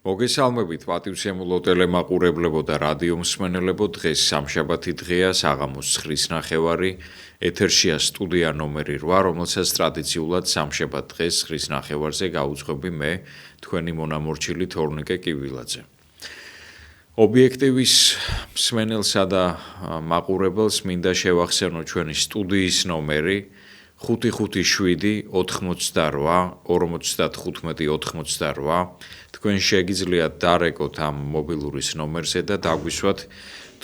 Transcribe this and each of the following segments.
მოგესალმებით პატივცემულო ტელემაყურებლებო და რადიო მსმენელებო, დღეს სამშაბათი დღეა, საღამოს 9:30, ეთერშია სტუდია ნომერი 8, რომელსაც ტრადიციულად სამშაბათ დღეს 9:30-ზე გაუძღვები მე, თქვენი მონამორჩილი თორნიკე კივილაძე. ობიექტივის მსმენელსა და მაყურებელს მინდა შევახსენო ჩვენი სტუდიის ნომერი 557 88 55 88. თქვენ შეგიძლიათ დარეკოთ ამ მობილურის ნომერზე და დაგვისვათ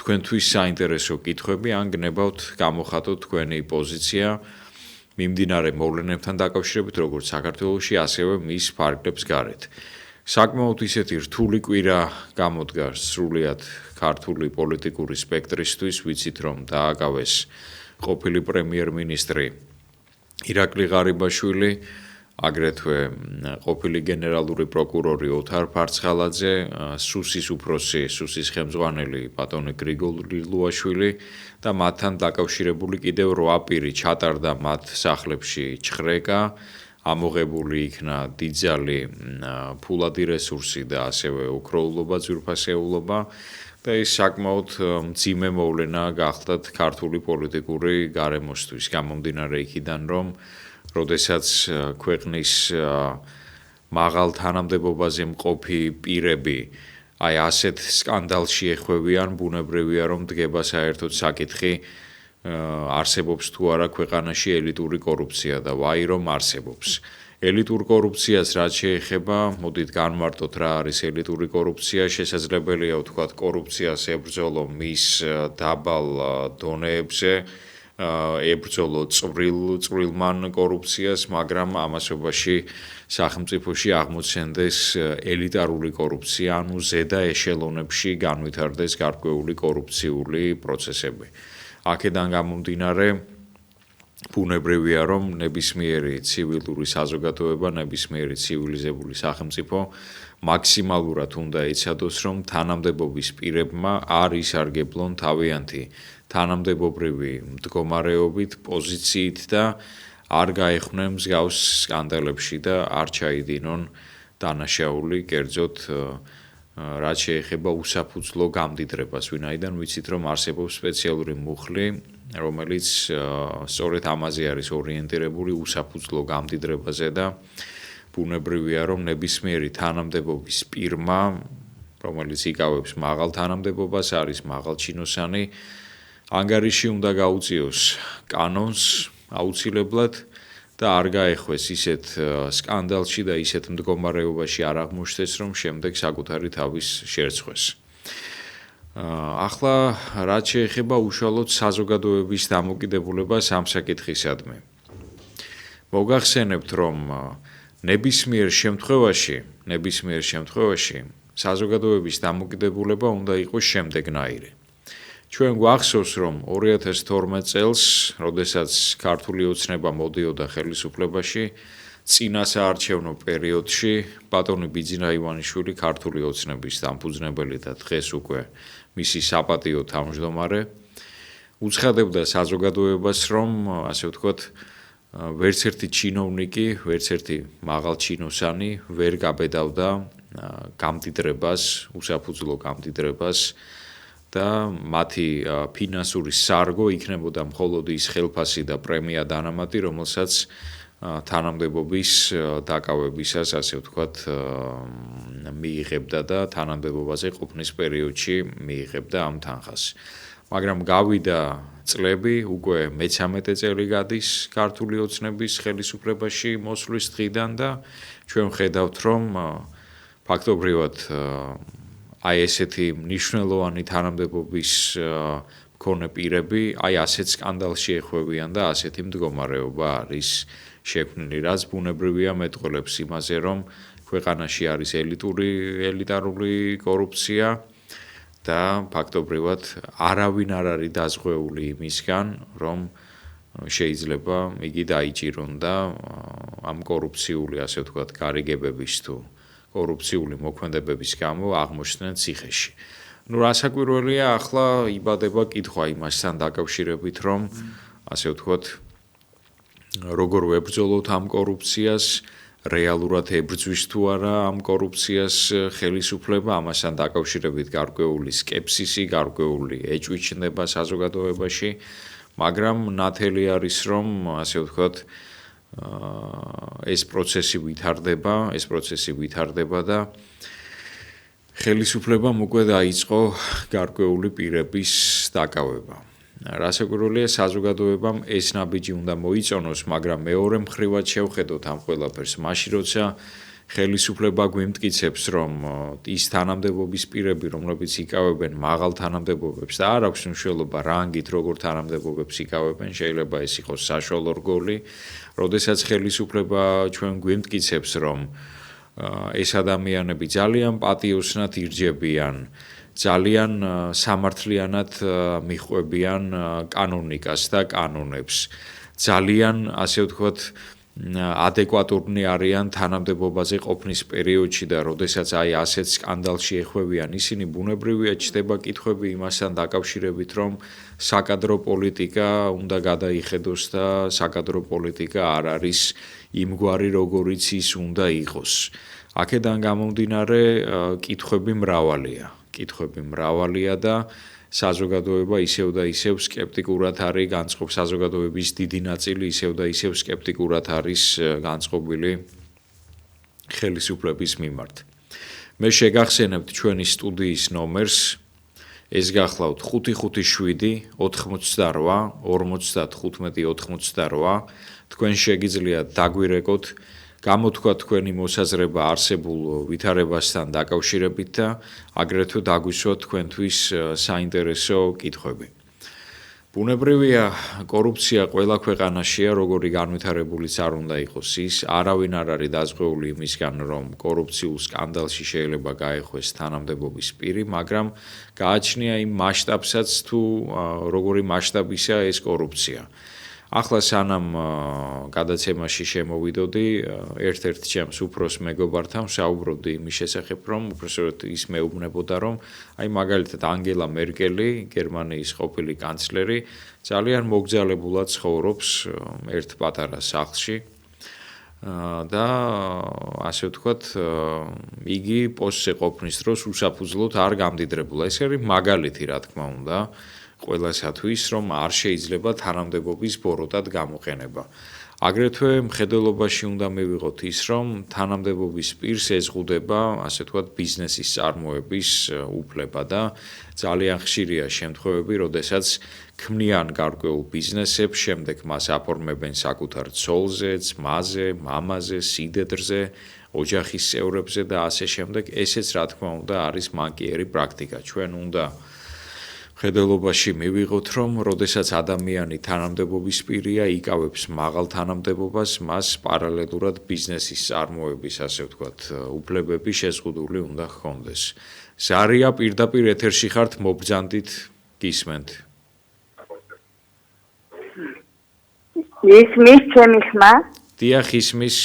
თქვენთვის საინტერესო კითხვები ან გნებავთ გამოხატოთ თქვენი პოზიცია მიმდინარე მოვლენებთან დაკავშირებით როგორც საქართველოში, ასევე მის ფარგლებს გარეთ. საკმაოდ ისეთი რთული კვირა გამოდგა სრულიად ქართული პოლიტიკური სპექტრისთვის, ვიცით რომ დააკავეს ყოფილი პრემიერ-მინისტრი ირაკლი ღარიბაშვილი, აგრეთვე ყოფილი გენერალური პროკურორი ოთარ ფარცხალაძე, სუსის უფროსი, სუსის ხელმძღვანელი ბატონი გრიგოლი ლუაშვილი და მათთან დაკავშირებული კიდევ 8 პირი ჩატარდა მათ სახლებში ჩხრეკა, ამოღებული იქნა დიდძალი ფულადი რესურსი და ასევე ოქროულობა, ძვირფასეულობა და ეს საკმაოდ მძიმე მოვლენა გახლდათ ქართული პოლიტიკური გარემოსთვის, გამომდინარე იქიდან რომ როდესაც ქვეყნის მაღალ თანამდებობაზე მყოფი პირები აი ასეთ სკანდალში ეხვევიან, ბუნებრივია რომ დგება საერთოდ საკითხი არსებობს თუ არა ქვეყანაში ელიტური კორუფცია და ვაი რომ არსებობს. ელიტურ კორუფციას რაც შეეხება, მოდით განმარტოთ რა არის ელიტური კორუფცია, შესაძლებელია ვთქვათ კორუფციას ებრძოლო მის დაბალ დონეებზე, ებრძოლო წვრილმან კორუფციას, მაგრამ ამასობაში სახელმწიფოში აღმოცენდეს ელიტარული კორუფცია, ანუ ზედა ეშელონებში განვითარდეს გარკვეული კორუფციული პროცესები. აქედან გამომდინარე, ბუნებრივია რომ ნებისმიერი ცივილური საზოგადოება, ნებისმიერი ცივილიზებული სახელმწიფო მაქსიმალურად უნდა იცადოს, რომ თანამდებობის პირებმა არ ისარგებლონ თავიანთი თანამდებობრივი მდგომარეობით, პოზიციით და არ გაეხვნენ მსგავს სკანდალებში და არ ჩაიდინონ დანაშაული, კერძოდ რაც შეეხება უსაფუძვლო გამდიდრებას, ვინაიდან ვიცით რომ არსებობს სპეციალური მუხლი, რომელიც სწორედ ამაზე არის ორიენტირებული უსაფუძვლო გამდიდრებაზე და ბუნებრივია რომ ნებისმიერი თანამდებობის პირმა, რომელიც იკავებს მაღალ თანამდებობას, არის მაღალჩინოსანი, ანგარიში უნდა გაუწიოს კანონს აუცილებლად და არ გაეხვეს ისეთ სკანდალში და ისეთ მდგომარეობაში არ აღმოჩნდეს, რომ შემდეგ საკუთარი თავის შერცხვეს. ახლა რაც შეეხება უშუალოდ საზოგადოების დამოკიდებულებას ამ საკითხისადმი. მოგახსენებთ, რომ ნებისმიერ შემთხვევაში საზოგადოების დამოკიდებულება უნდა იყოს შემდეგნაირი. ჩვენ გვახსოვს, რომ 2012 წელს, როდესაც ქართული ოცნება მოდიოდა ხელისუფლებაში, წინა საარჩევნო პერიოდში ბატონი ბიძინა ივანიშვილი ქართული ოცნების დამფუძნებელი და დღეს უკვე მისი საპატიო თავმჯდომარე უცხადებდა საზოგადოებას, რომ ასე ვთქვათ, ვერც ერთი ჩინოვნიკი, ვერც ერთი მაღალჩინოსანი ვერ გაბედავდა გამდიდრებას, უსაფუძვლო გამდიდრებას და მათი ფინანსური სარგო იქნებოდა მხოლოდ ის ხელფასი და პრემია დანამატი, რომელსაც თანამდებობის დაკავებისას, ასე ვთქვათ, მიიღებდა და თანამდებობაზე ყოფნის პერიოდში მიიღებდა ამ თანხას. მაგრამ გავიდა წლები, უკვე მე-13 წელი გადის ქართული ოცნების ხელისუფლებაში მოსვლის დღიდან და ჩვენ ვხედავთ, რომ ფაქტობრივად აი ესეთი მნიშვნელოვანი თანამდებობის მქონე პირები აი ასეთ სკანდალში ეხვევიან და ასეთი მდგომარეობა არის შექმნილი, რაც ბუნებრივია მეტყველებს იმაზე, რომ ქვეყანაში არის ელიტარული კორუფცია და ფაქტობრივად არავინ არ არის დაზღვეული იმისგან, რომ შეიძლება იგი დაიჭირონ და ამ კორუფციული, ასე ვთქვათ, გარიგებების თუ კორუფციული მოქმედებების გამო აღმოჩნდნენ ციხეში. რასაკვირველია, ახლა იბადება კითხვა იმასთან დაკავშირებით, რომ ასე ვთქვათ, როგორ ვებრძოლოთ ამ კორუფციას, რეალურად ებრძვის თუ არა ამ კორუფციას ხელისუფლება, ამასთან დაკავშირებით გარკვეული სკეპსისი, გარკვეული ეჭვი ჩნდება საზოგადოებაში, მაგრამ ნათელი არის, რომ ასე ვთქვათ, ეს პროცესი ვითარდება და ხელისუფლებამ უკვე დაიწყო გარკვეული პირების დაკავება. რასაკვირველია, საზოგადოებამ ეს ნაბიჯი უნდა მოიწონოს, მაგრამ მეორე მხრივად შევხედოთ ამ ყველაფერს, მაშინ როცა ხელისუფლება გვიმტკიცებს, რომ ის თანამდებობის პირები, რომლებიც იკავებენ მაღალ თანამდებობებს და არ აქვს მნიშვნელობა რანგით, როგორ თანამდებობებს იკავებენ, შეიძლება ეს იყოს საშუალო რგოლი, როდესაც ხელისუფლება ჩვენ გვიმტკიცებს, რომ ეს ადამიანები ძალიან პატიოსნად ირჯებიან, ძალიან სამართლიანად მიჰყვებიან კანონიკას და კანონებს. ძალიან, ასე ვთქვათ, ადეკვატურნი არიან თანამდებობაზე ყოფნის პერიოდში და როდესაც აი ასეთ სკანდალში ეხვევიან ისინი, ბუნებრივია ჩდება კითხვები იმასთან დაკავშირებით, რომ საკადრო პოლიტიკა უნდა გადაიხედოს და საკადრო პოლიტიკა არ არის იმგვარი, როგორიც ის უნდა იყოს. აქედან გამომდინარე, კითხვები მრავალია და საზოგადოება ისევ და ისევ სკეპტიკურად არის განწყობილი, საზოგადოების დიდი ნაწილი ისევ და ისევ სკეპტიკურად არის განწყობილი ხელისუფლების მიმართ. მე შეგახსენებთ ჩვენი სტუდიის ნომერს, ეს გახლავთ 557 88 55 88. თქვენ შეგიძლიათ დაგვირეკოთ, გამოთქვათ თქვენი მოსაზრება არსებულ ვითარებასთან დაკავშირებით და აგრეთვე დაგვისვათ თქვენთვის საინტერესო კითხვები. ბუნებრივია, კორუფცია ყველა ქვეყანაშია, როგორი განვითარებულიც არ უნდა იყოს ის, არავინ არ არის დაზღვეული იმისგან, რომ კორუფციულ სკანდალში შეიძლება გაეხვეს თანამდებობის პირი, მაგრამ გააჩნია იმ მასშტაბსაც თუ როგორი მასშტაბისაა ეს კორუფცია. ახლა სანამ გადაცემაში შემოვიდოდი, ერთ-ერთ ჩემს უფროს მეგობართან ვსაუბრობდი იმის შესახებ, რომ უпроსტოდ ის მეუბნებოდა, რომ აი მაგალითად ანგელა მერკელი, გერმანიის ყოფილი კანცლერი, ძალიან მოგზალებულად ცხოვრობს ერთ პატარა სახლში და ასე ვთქვათ, იგი პოსტზე ყოფნის დროს უსაფუძვლოდ არ გამდიდრებულა. ეს არის მაგალითი, რა თქმა უნდა, ყველასათვის, რომ არ შეიძლება თანამდებობის ბოროტად გამოყენება. აგრეთვე მხედველობაში უნდა მივიღოთ ის, რომ თანამდებობის პირს ეზღუდება, ასე ვთქვათ, ბიზნესის წარმოების უფლება და ძალიან ხშირია შემთხვევები, როდესაც ქმნიან გარკვეულ ბიზნესებს, შემდეგ მას აფორმებენ საკუთარ ცოლზე, ძმაზე, მამაზე, სიდედრზე, ოჯახის წევრებზე და ასე შემდეგ. ესეც, რა თქმა უნდა, არის მანკიერი პრაქტიკა. ჩვენ უნდა მხედველობაში მივიღოთ, რომ როდესაც ადამიანი თანამდებობის პირია, იკავებს მაღალ თანამდებობას, მას პარალელურად ბიზნესის წარმოების, ასე ვთქვათ, უფლებები შეზღუდული უნდა ჰქონდეს. ზარია, პირდაპირ ეთერში ხართ, მობრძანდით, გისმენთ. ისმის ჩემი ხმა? დიახ, ისმის.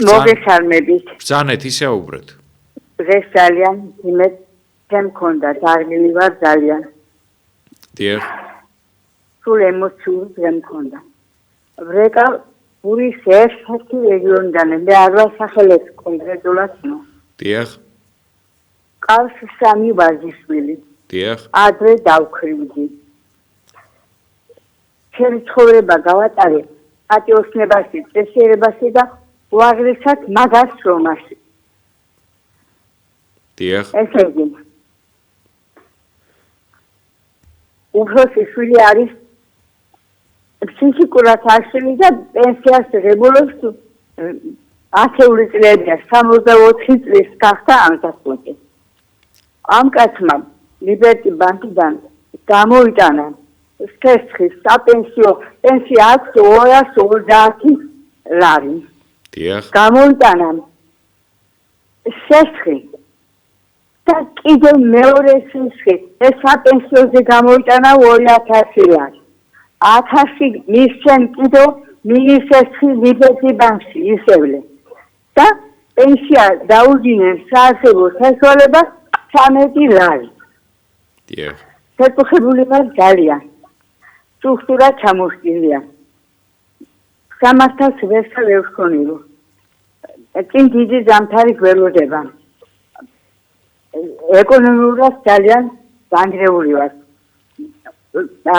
მოგესალმებით. ბრძანეთ, ისაუბრეთ. დღეს ძალიან იმედ შემქონდა, დაღლილი ვარ ძალიან. დიახ. სულ ემოციური დღე მქონდა. ვრეკა პურის ერთ-ერთი რეგიონიდან, მე არ ვასახელებ კონკრეტულად. დიახ. ყავს 3 ვაჟიშვილი. დიახ. ადრე დავქრივდი. ჩემი ცხოვრება გავატარე პატიოსნებაში, წესიერებაში და უაღრესად მაგარ შრომაში. დიახ. ესე იგი, უფროსი შვილი არის ფსიქიკურად აშლილი და პენსიას ღებულობს 10 წლებია, 64 წლის გახდა ამასწლელი. ამ კაცმა ლიბერტი ბანკიდან გამოიტანა სქესხის საპენსიო პენსია აქვს 230 ლარი. დიახ. გამოიტანა სესხი და კიდევ მეორე სესხი, ეს საპენსიოზე გამოიტანა 2000 ლარი. 1000 მისცენ კიდევ მინისესხი ლიბერტი ბანკში ისევლე. და პენსია დაუძინეს საარსებო საშუალებას 13 ლარი. დიახ. შეკუხებული ვარ ძალიან. სტრუქტურა ჩამოშლილია. სამართალს ვერსა ვერ ვქონიო. წინ დიდი ზამთარი გველოდება. ეკონომიურად ძალიან განგრეული ვარ.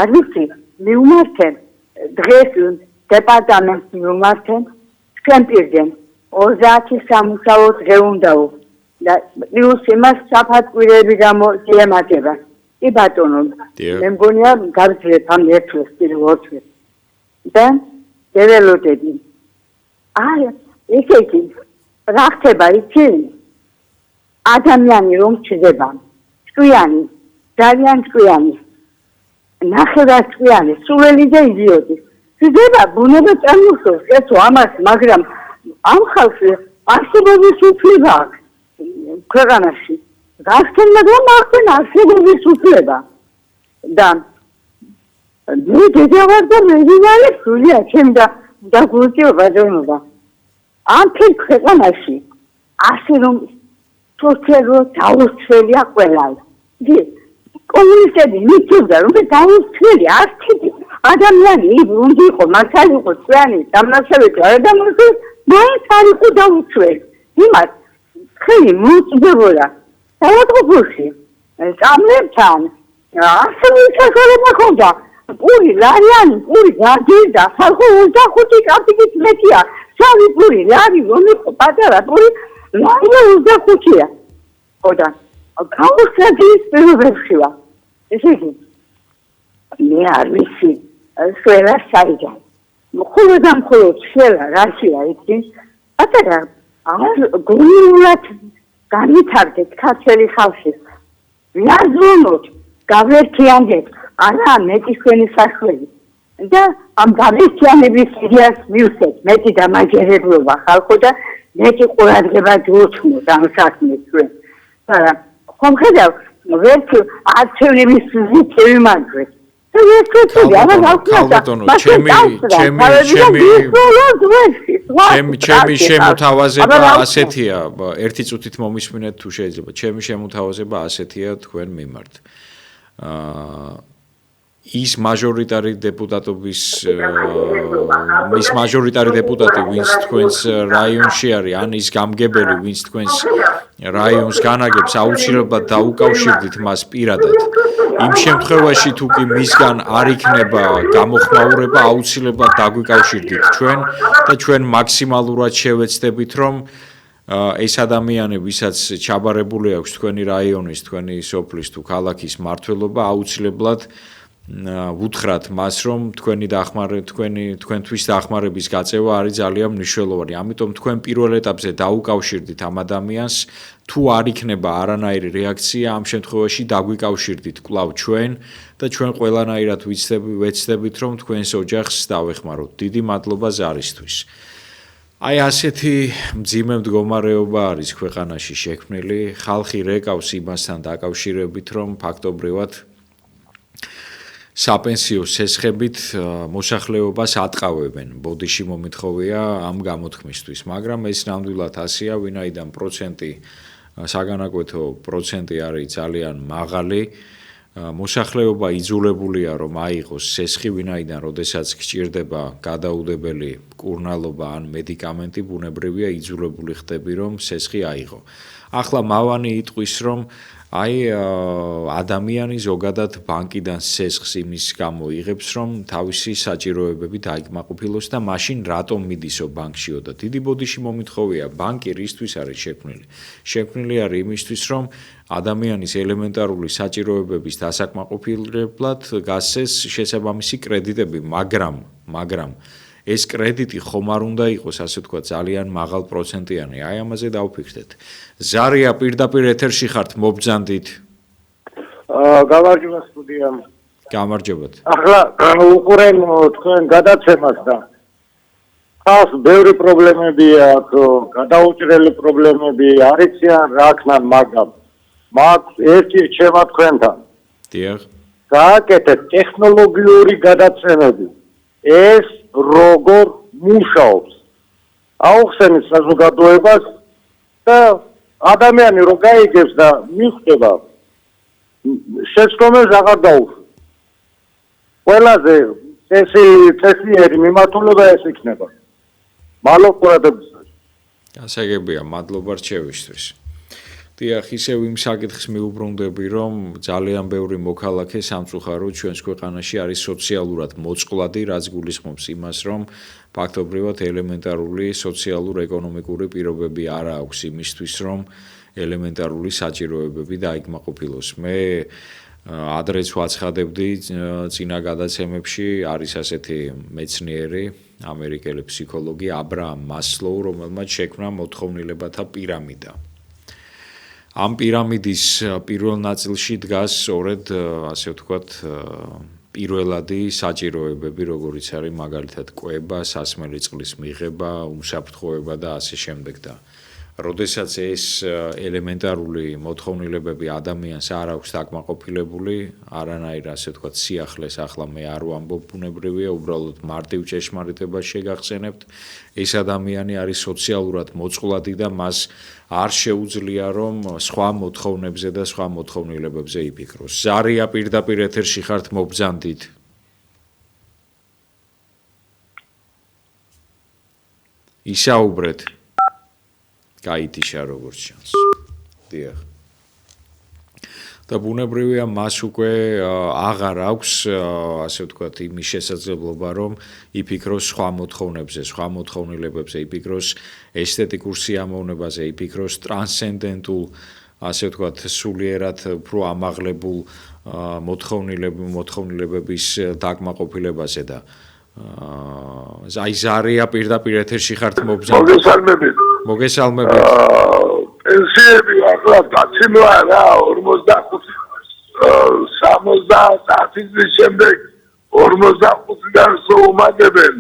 არ ვიცი, მიუმართე დღეს დეპარტამენტს მიუმართე თქვენ პირდენ 30 სამუშაო დღე უნდაო და პლუს იმას საფათკვირები გამოიემატება. კი ბატონო, მე მგონია გავძლებ ამ ერთს პირველ დღეს. და დეველოდები. ესე იგი, რა ხდება იცი? ადამიანი რომ ჩდება, ჭკვიანი, ძალიან ჭკვიანი. ნახევარ ჭკვიანი, სულელი და იდიოტი. ჩდება ბუნება წარმოშობს, ესო ამას, მაგრამ ამ ხალხს არსებობის უფლება აქვს ქვეყანაში. გასცენ, მაგრამ ახლა არსებობის უფლება. და მე დედავარ და მედინარე სულია, ჩემ და გულწიო ბაძონობა. ამ თელ ქვეყანაში ასე რომ თორქერო დაუსწრელია ყველა. კომუნისტები მიწევდა რომ დაუსწრელი არცეთი ადამიანი უნდა იყო, მასალი იყო ჭკვიანი, დამნაშავეთი არ დამნაშავე, მაინც არ იყო დაუსწრელი. იმას ხელი მოუწდებოდა საავადმყოფოში წამლებთან ასევე საქმეება ჰქონდა. პური ლარიანი, პური გადიდა, ხალხო 25 კაპიკით მეტია. შავი პური ლარი რომ იყო პატარა პური ლარი 25-ია. ხოდა გაუსაძლის პირობებში ვარ. ესე იგი მე არ ვიცი სველა საიდან. მხოლოდ შელა რაშია იცი? პატარა გონიულად განვითარდეთ ქართველი ხალხი. ვიაზრუნოთ, გავერთიანდეთ, არა მეტი ჩვენი საშველი. და ამ გამერთიანების იდეას მივსეთ, მეტი დამაჯერებლობა ხალხო და მეტი ყურადღება ჯურჩმოთ ამ საქმეს ჩვენ. მაგრამ ხომ ხედავ, ვერც არჩევნების ზითი ვიმარჯვეთ. ჩემი შემოთავაზება ასეთია, ერთი წუთით მომისმინეთ თუ შეიძლება. ჩემი შემოთავაზება ასეთია თქვენ მიმართ. ის მაჟორიტარი დეპუტატობის ის მაჟორიტარი დეპუტატი, ვინც თქვენს რაიონში არის, ან ის გამგებელი, ვინც თქვენს რაიონს განაგებს, აუცილებლად დაუკავშირდით მას პირადად. იმ შემთხვევაში თუ კი მისგან არ იქნება გამოხმაურება, აუცილებლად დაგვიკავშირდით ჩვენ და ჩვენ მაქსიმალურად შევეცდებით, რომ ეს ადამიანი, ვისაც ჩაბარებული აქვს თქვენი რაიონის, თქვენი სოფლის თუ ქალაქის მმართველობა, აუცილებლად ვუთხრათ მას, რომ თქვენთვის დახმარების გაწევა არის ძალიან მნიშვნელოვანი. ამიტომ თქვენ პირველ ეტაპზე დაუკავშირდით ამ ადამიანს, თუ არ იქნება არანაირი რეაქცია, ამ შემთხვევაში დაგვიკავშირდით კვლავ ჩვენ და ჩვენ ყველანაირად ვეცდებით, რომ თქვენს ოჯახს დავეხმაროთ. დიდი მადლობა ზარისთვის. აი ასეთი მძიმე მდგომარეობა არის ქვეყანაში შექმნილი. ხალხი რეკავს იმასთან დაკავშირებით, რომ ფაქტობრივად საპენსიო სესხებით მოსახლეობას ატყავებენ. ბოდიში მომითხოვია ამ გამოთქმისთვის, მაგრამ ეს ნამდვილად ასეა, ვინაიდან საგანაკვეთო პროცენტი არის ძალიან მაღალი. მოსახლეობა იძულებულია, რომ აიღოს სესხი, ვინაიდან როდესაც გჭირდება გადაუდებელი მკურნალობა ან მედიკამენტი, ბუნებრივია იძულებული ხდები, რომ სესხი აიღო. ახლა მავანი იტყვის, რომ ადამიანი ზოგადად ბანკიდან სესხს იმის გამო იღებს, რომ თავისი საჭიროებები დაიკმაყოფილოს და მაშინ რატომ მიდისო ბანკშიო და დიდი ბოდიში მომითხოვია, ბანკი რისთვის არის შექმნილი? შექმნილი არის იმისთვის, რომ ადამიანის ელემენტარული საჭიროებების დასაკმაყოფილებლად გასცეს შესაბამისი კრედიტები, მაგრამ ეს კრედიტი ხომ არ უნდა იყოს, ასე ვთქვათ, ძალიან მაღალ პროცენტიანი. აი ამაზე დავფიქრდეთ. ზარია პირდაპირ ეთერში ხართ, მობრძანდით. გამარჯობა სტუდიამ. გამარჯობათ. ახლა უყურენ თქვენ გადაცემას და ხალხს ბევრი პრობლემები აქვს, გადაუჭრელი პრობლემები არიციან, რა ქნან, მაგრამ მაქვს ერთი რჩევა თქვენთან. დიახ. გააკეთეთ ტექნოლოგიური გადაცემები. ეს როგორ მუშაობს? აუხსენეთ საზოგადოებას და ადამიანი რო გაიგებს და მიხვდება, შეცდომებს აღარ დაუშვებს. ყველაზე წესიერი მიმართულება ეს იქნება. მადლობ ყურადღებისთვის. გასაგებია, მადლობა რჩევისთვის. დიახ, ისევ იმ საკითხს მიუბრუნდები, რომ ძალიან ბევრი მოქალაქე სამწუხაროდ ჩვენს ქვეყანაში არის სოციალურად მოწყვლადი, რაც გულისხმობს იმას, რომ ფაქტობრივად ელემენტარული სოციალურ-ეკონომიკური პირობები არ აქვს იმისთვის, რომ ელემენტარული საჭიროებები დაიკმაყოფილოს. მე ადრეც ვაცხადებდი წინა გადაცემებში, არის ასეთი მეცნიერი, ამერიკელი ფსიქოლოგი აბრაამ მასლოუ, რომელმაც შექმნა მოთხოვნილებათა პირამიდა. ამ პირამიდის პირველ ნაწილში დგას სწორედ, ასე ვთქვათ, პირველადი საჭიროებები, როგორიც არის მაგალითად კვება, სასმელი წყლის მიღება, უსაფრთხოება და ასე შემდეგ და როდესაც ეს ელემენტარული მოთხოვნილებები ადამიანს არ აქვს დაკმაყოფილებული, არანაირ ასე ვთქვათ სიახლეს ახლა მე არ ვამბობ ბუნებრივია, უბრალოდ მარტივ ჭეშმარიტებას შეგახსენებთ, ეს ადამიანი არის სოციალურად მოწყვლადი და მას არ შეუძლია რომ სხვა მოთხოვნებზე და სხვა მოთხოვნილებებზე იფიქროს. ზარია პირდაპირ ეთერში ხართ მობრძანდით. ისაუბრეთ. გაითიშა როგორც ჩანს. დიახ. და ბუნებრივია მას უკვე აღარ აქვს ასე ვთქვათ იმის შესაძლებლობა რომ იფიქროს სხვა მოთხოვნებზე, სხვა მოთხოვნილებებზე, იფიქროს ესთეტიკურ სიამოვნებაზე, იფიქროს ტრანსცენდენტულ ასე ვთქვათ სულიერად უფრო ამაღლებულ მოთხოვნილებების დაკმაყოფილებაზე და აი ზარია პირდაპირ ეთერში ხართ მოგესალმებით. მოგესალმებით. პენსიები ახლა დაცინვა რა 60 შემდეგ 45-დან შეუმატებენ.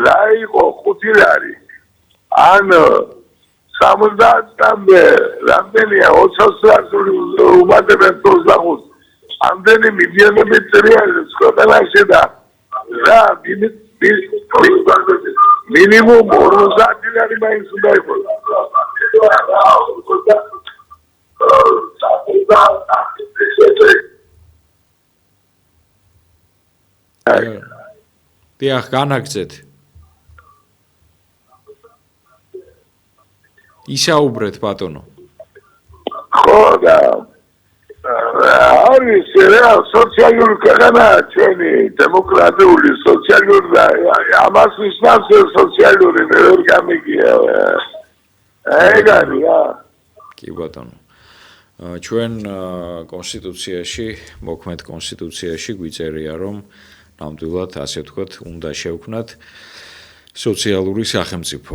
რა იყო 5 ლარი. ან 70-დან რამდენია 20 ლარს უმატებენ 25. ამდენი მილიონები წერია სკოლაში და რა minimum 50 ლარი მაინც უნდა იყოს. დიახ, განაგზეთ. ისაუბრეთ ბატონო. ხო და არის რა სოციალური ქვეყანა ჩვენი დემოკრატიული სოციალური და ამას ისმას სოციალური ვერ გამიგია. ეგარია. კი ბატონო. ჩვენ კონსტიტუციაში, მოქმედ კონსტიტუციაში გვიწერია რომ ნამდვილად ასე ვთქვათ, უნდა შევქმნათ სოციალური სახელმწიფო.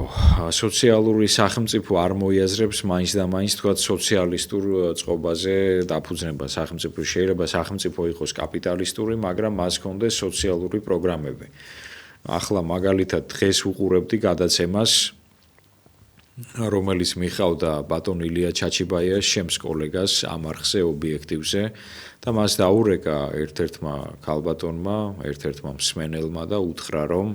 სოციალური სახელმწიფო არ მოიაზრებს მაინც და მაინც თქვათ სოციალისტურ წყობაზე დაფუძნებას სახელმწიფო. შეიძლება სახელმწიფო იყოს კაპიტალისტური, მაგრამ მას ჰქონდეს სოციალური პროგრამები. ახლა მაგალითად დღეს უყურებდი გადაცემას, რომელიც მიხავდა ბატონ ილია ჩაჩიბაიას, შემს კოლეგას ამ არხზე ობიექტივზე და მას დაურეკა ერთ-ერთმა ქალბატონმა, ერთ-ერთმა მსმენელმა და უთხრა რომ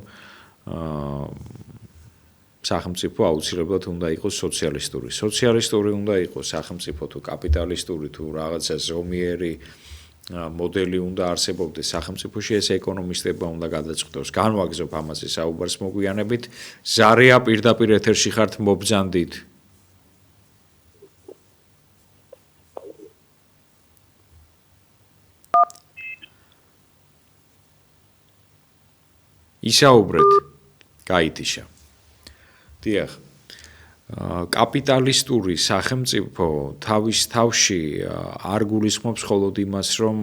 სახელმწიფო აუცილებლად უნდა იყოს სოციალისტური. სოციალისტური უნდა იყოს სახელმწიფო თუ კაპიტალისტური თუ რაღაცა ზომიერი მოდელი უნდა არსებობდეს სახელმწიფოში, ეს ეკონომისტებმა უნდა გადაწყვეტოს. განვაგზობ ამაზე საუბარს მოგვიანებით. ზარია პირდაპირ ეთერში ხართ მობრძანდით. ისაუბრეთ. გაითიშა. დიახ. კაპიტალისტური სახელმწიფო თავის თავში არ გულისხმობს მხოლოდ იმას, რომ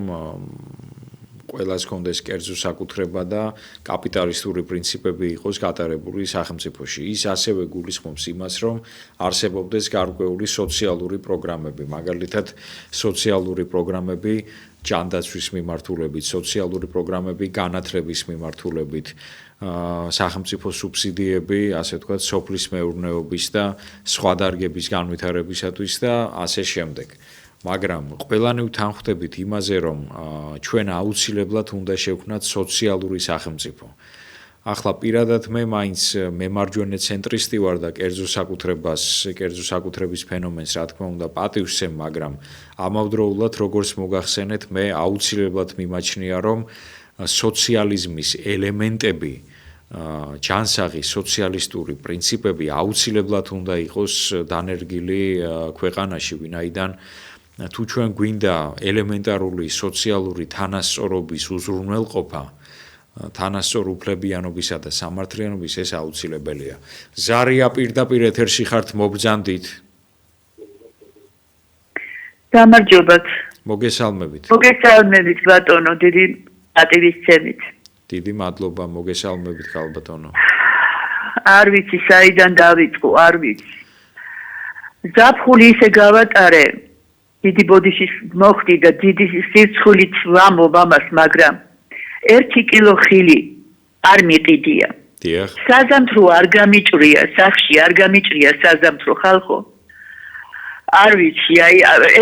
ყველას კონდეს კერძო საკუთრება და კაპიტალისტური პრინციპები იყოს გატარებული სახელმწიფოში. ის ასევე გულისხმობს იმას, რომ არსებობდეს გარკვეული სოციალური პროგრამები, მაგალითად სოციალური პროგრამები ჯანდაცვის მიმართულებით, სოციალური პროგრამები განათლების მიმართულებით, სახელმწიფო სუბსიდიები, ასე ვთქვათ, სოფლის მეურნეობის და სხვა დარგების განვითარებისათვის და ასე შემდეგ. მაგრამ ყველანი ვთანხმდებით იმაზე, რომ ჩვენ აუცილებლად უნდა შევქმნათ სოციალური სახელმწიფო. ახლა პირადად მე მაინც მემარჯვენე ცენტრისტი ვარ და კერძო საკუთრების ფენომენს რა თქმა უნდა პატივს ვცემ, მაგრამ ამავდროულად როგორც მოგახსენეთ, მე აუცილებლად მიმაჩნია, რომ სოციალიზმის ელემენტები ჯანსაღი სოციალისტური პრინციპები აუცილებლად უნდა იყოს დანერგილი ქვეყანაში, ვინაიდან თუ ჩვენ გვინდა ელემენტარული სოციალური თანასწორობის უზრუნველყოფა, თანასწორ უფლებიანობისა და სამართლიანობის ეს აუცილებელია. ზარია პირდაპირ ეთერში ხართ, მოგბრძანდით. გამარჯობათ. მოგესალმებით. მოგესალმებით ბატონო, დიდი პატივისცემით. დიდი მადლობა, მოგესალმებით ქალბატონო. არ ვიცი საიდან დავიწყო, არ ვიცი. ზაფხული ისე გავატარე, დიდი ბოდიში მოხდი და დიდი სირცხულით ვამბობ ამას, მაგრამ 1 კილო ხილი არ მიყიდია. დიახ. საზამთრო არ გამიჭრია, სახში არ გამიჭრია საზამთრო ხალხო. არ ვიცი,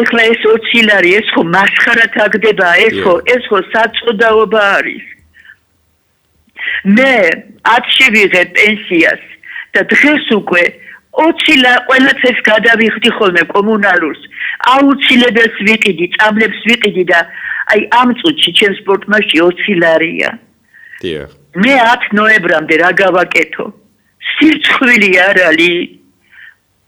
ეხლა ეს 20 ლარი, ეს ხო მასხარად აგდება, ეს ხო საწოდაობა არის. მე 10-ში ვიღებ პენსიას და დღეს უკვე 20 ლარი ყველაფერს გადავიხდი ხოლმე კომუნალურს. აუცილებელს ვიყიდი, წამლებს ვიყიდი და ამ წუთში ჩემს პორტმოში 20 ლარია. დიახ. მე 10 ნოემბრამდე რა გავაკეთო? სირცხვილი არ არის.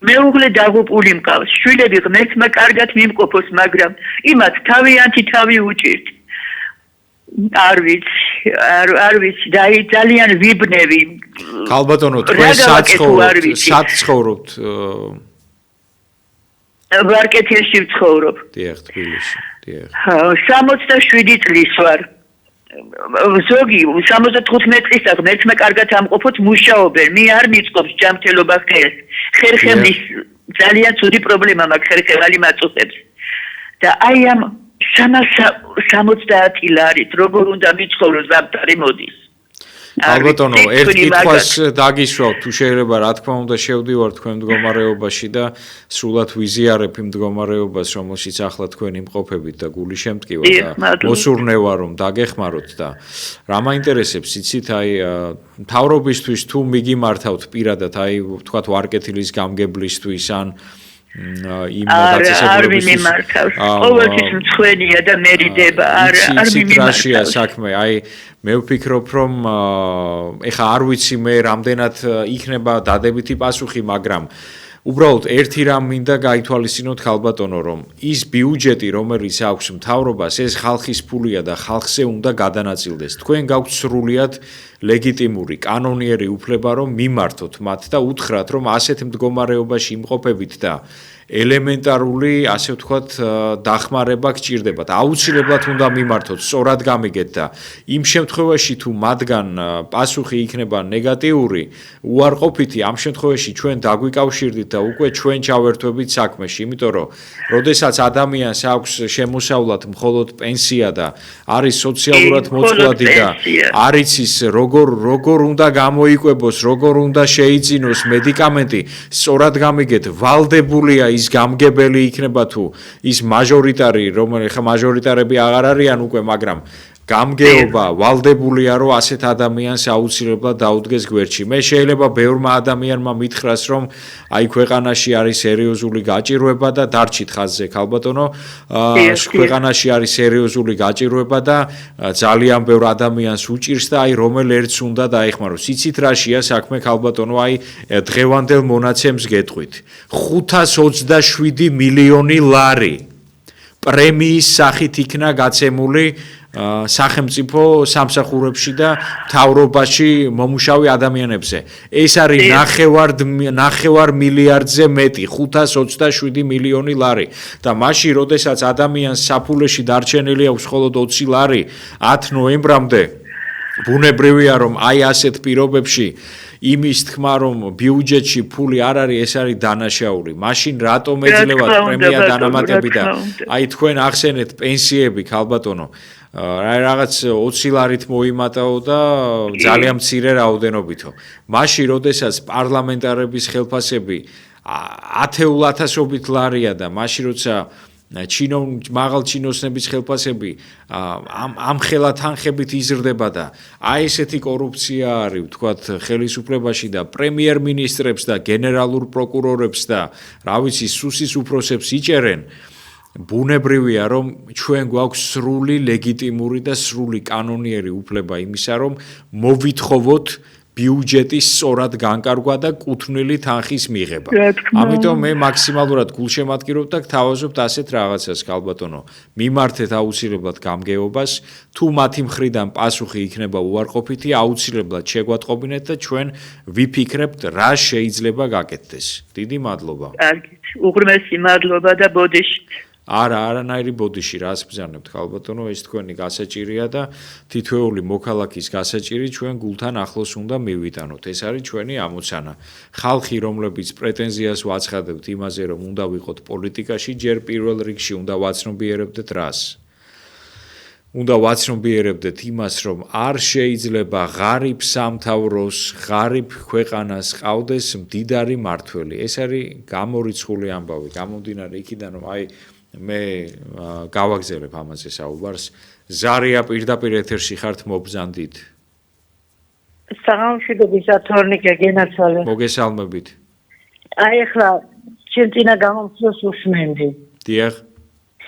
მეუღლე დაღუპული მყავს. შვილები ღმერთმა კარგად მიმყოფოს, მაგრამ იმათ თავიანთი თავი უჭირთ. არ ვიცი, ძალიან ვიბნევი. ქალბატონო, თქვენ სად ცხოვრობთ? ვარკეთილში ვცხოვრობ. დიახ, თბილისში. დიახ. 67 წლის ვარ. ზოგი 75 წლისა ღმერთმა კარგად ამყოფოთ მუშაობენ. მე არ მიწყობს ჯანმრთელობა ხელს. ხერხემლის ძალიან ცუდი პრობლემა მაქვს ხერხემალი მაწუხებს. და აი ამ 370 ლარით როგორ უნდა ვიცხოვრო ზამთარი მოდის. ალბათონო, ერთ კითხვას დაგისვავთ, თუ შეიძლება, რა თქმა უნდა, შევდივარ თქვენ მდგომარეობაში და სრულად ვიზიარებ იმ მდგომარეობას, რომელშიც ახლა თქვენ იმყოფებით და გული შემტკივა და მოსურნევა რომ დაგეხმაროთ და რა მაინტერესებს, იცით, აი მთავრობისთვის თუ მიგიმართავთ პირადად, აი თქვათ ვარკეთილის გამგებლისთვის ან იმ დაწესებულებისთვის ყოველთვის მწვენია და მერიდება არ მიმართავია საქმე აი მე ვფიქრობ რომ ეხა არ ვიცი მე რამდენად იქნება დადებითი პასუხი მაგრამ უბრალოდ ერთი რამ მინდა გაითვალისწინოთ ხალბატონო რომ ის ბიუჯეტი რომელიც აქვს მთავრობას ეს ხალხის ფულია და ხალხზე უნდა გადანაწილდეს თქვენ გაქვთ სრულიად ლეგიტიმური კანონიერი უფლება რომ მიმართოთ მათ და უთხრათ რომ ასეთ მდგომარეობაში იმყოფებით და ელემენტარული ასე ვთქვათ დახმარება გჭირდებათ აუცილებლად უნდა მიმართოთ სწორად გამიგეთ და იმ შემთხვევაში თუ მათგან პასუხი იქნება ნეგატიური უარყოფითი ამ შემთხვევაში ჩვენ დაგვიკავშირდით და უკვე ჩვენ ჩავერთვებით საქმეში იმიტომ რომ როდესაც ადამიანს აქვს შემოსავლად მხოლოდ პენსია და არის სოციალურად მოწყვლადი და არ იცის როგორ უნდა გამოიკვებოს როგორ უნდა შეიძინოს მედიკამენტი სწორად გამიგეთ ვალდებულია ის გამგებელი იქნება თუ ის მაჟორიტარი რომელიც ხა მაჟორიტარები აღარ არიან უკვე მაგრამ გამგეობა ვალდებულია რომ ასეთ ადამიანს აუცილებლად დაუდგეს გვერდში მე შეიძლება ბევრმა ადამიანმა მითხრას რომ აი ქვეყანაში არის სერიოზული გაჭირვება და დარჩით ხაზზე ხალბატონო ქვეყანაში არის სერიოზული გაჭირვება და ძალიან ბევრ ადამიანს უჭირს და აი რომელ ერთს უნდა დაეხმაროს იცით რაშია საქმე ხალბატონო აი დღევანდელ მონაცემს გეტყვით 527 მილიონი ლარი პრემიის სახით იქნა გაცემული სახელმწიფო სამსახურებში და მთავრობაში მომუშავე ადამიანებზე. ეს არის ნახევარ მილიარდზე მეტი, 527 მილიონი ლარი. და მაშინ, როდესაც ადამიანს საფულეში დარჩენილი აქვს მხოლოდ 20 ლარი 10 ნოემბრამდე, ბუნებრივია რომ აი ასეთ პირობებში იმის თქმა რომ ბიუჯეტში ფული არ არის, ეს არის დანაშაული. მაშინ რატომ ეძლევათ პრემია დანამატები და აი თქვენ ახსენეთ პენსიები, ხალბატონო რაღაც 20 ლარით მოიმატაო და ძალიან მცირე რაოდენობითო. მაშინ, როდესაც პარლამენტარების ხელფასები 10,000-ობით ლარია და მაშინ, როცა მაღალ ჩინოსნების ხელფასები ამ ხელათანხებით იზრდება და აი ესეთი კორუფცია არის, ვთქვათ, ხელისუფლებაში და პრემიერ-მინისტრებს და გენერალურ პროკურორებს და რა ვიცი, სუსის უფროსებს იჭერენ. ბუნებრივია რომ ჩვენ გვაქვს სრული ლეგიტიმური და სრული კანონიერი უფლება იმისა რომ მოვითხოვოთ ბიუჯეტის სწორად განკარგვა და კუთვნილი თანხის მიღება. ამიტომ მე მაქსიმალურად გულშემატკივრობ და გთავაზობთ ასეთ რაღაცას ქალბატონო. მიმართეთ აუცილებლად გამგეობას, თუ მათი მხრიდან პასუხი იქნება უარყოფითი, აუცილებლად შეგვატყობინეთ და ჩვენ ვიფიქრებთ რა შეიძლება გაკეთდეს. დიდი მადლობა. კარგი, უღრმესი მადლობა და ბოდიშით. არანაირი ბოდიში რას ბრძანებთ ქალბატონო, ეს თქვენი გასაჭირია და თითოეული მოქალაქის გასაჭირი ჩვენ გულთან ახლოს უნდა მივიტანოთ. ეს არის ჩვენი ამოცანა. ხალხი, რომლებიც პრეტენზიას ვაცხადებთ იმაზე, რომ უნდა ვიყოთ პოლიტიკაში, ჯერ პირველ რიგში უნდა ვაცნობიერებდეთ რას? უნდა ვაცნობიერებდეთ იმას, რომ არ შეიძლება ღარიბ სამთავროს, ღარიბ ქვეყანას ყავდეს მდიდარი მართველი. ეს არის გამორიცხული ამბავი, გამომდინარე იქიდან, რომ მე გავაგზავნებ ამაზე საუბარს. ზარია პირდაპირ ეთერში ხართ მობრძანდით. საღამოშვიდობის ათორნიკე გენაცვალე. მოგესალმებით. ახლა ჩემ წინა გამომცემლს უსმენდი. დიახ.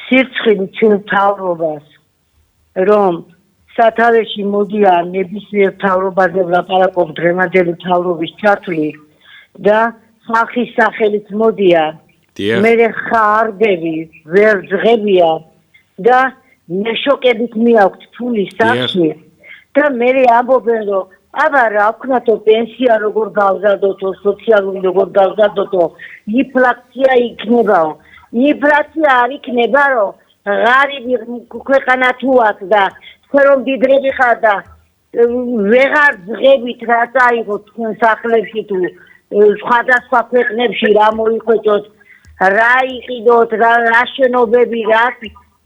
სირცხილი ჩვენ მთავრობას რომ სათავეში მოდიან ნებისმიერ მთავრობაზე ვლაპარაკობ დღევანდელი მთავრობის ჩათვლი და ხალხის სახელით მოდიან. მე ხარდები ვერ ძღებიან და მეშოკებით მიაქვთ ფულის საქმე და მე ამბობენ რომ აბა რა ვქნათო პენსია როგორ გავზადოთო, სოციალური როგორ გავზადოთო, ინფლაცია იქნებაო. ინფლაცია არ იქნება რომ ღარიბი ქვეყანა თუ აქვს და რომ დიდრები ხარ და ვეღარ ძღებით რა წაიღოთ თქვენ სახლებში თუ სხვადასხვა ქვეყნებში რა მოიხვეჭოთ, რა იყიდოთ, რა შენობები, რა